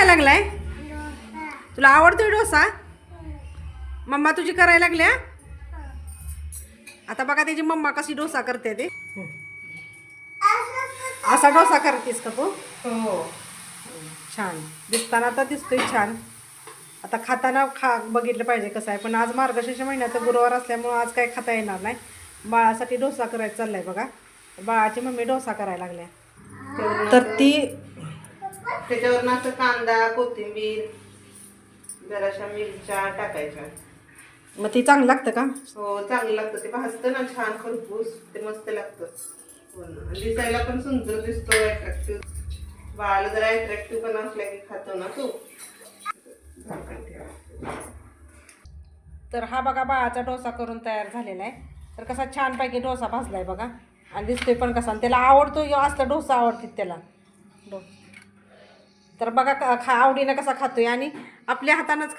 करायला लागलाय? तुला आवडतोय डोसा? मम्मा तुझी करायला लागल्या? आता बघा त्याची मम्मा कशी डोसा करते ते. असा डोसा करतेस का तू? हो. छान दिसताना तर दिसतोय छान. आता खाताना बघितलं पाहिजे कसं आहे. पण आज मार्गशीर्ष महिन्याचा गुरुवार असल्यामुळं आज काही खाता येणार नाही. बाळासाठी डोसा करायचा चाललाय बघा. बाळाची मम्मी डोसा करायला लागल्या. तर ती त्याच्यावर असं कांदा, कोथिंबीर, जराशा मिरच्या टाकायच्या. मग ती चांगलं लागतं का? हो, चांगलं लागतं. ते भाजतं ना छान खरपूस, ते मस्त लागतं. दिसायला पण सुंदर दिसतो, अट्रॅक्टिव्ह. बाळाला जरा अट्रॅक्टिव्ह पण असल्या की खातो ना तो. तर हा बघा बाळाचा डोसा करून तयार झालेला आहे. तर कसा छानपैकी डोसा भाजलाय बघा. आणि दिसतोय पण कसा. आणि त्याला आवडतो असला डोसा आवडते त्याला. तर बघा आवडीनं कसा खातोय आणि आपल्या हातानंच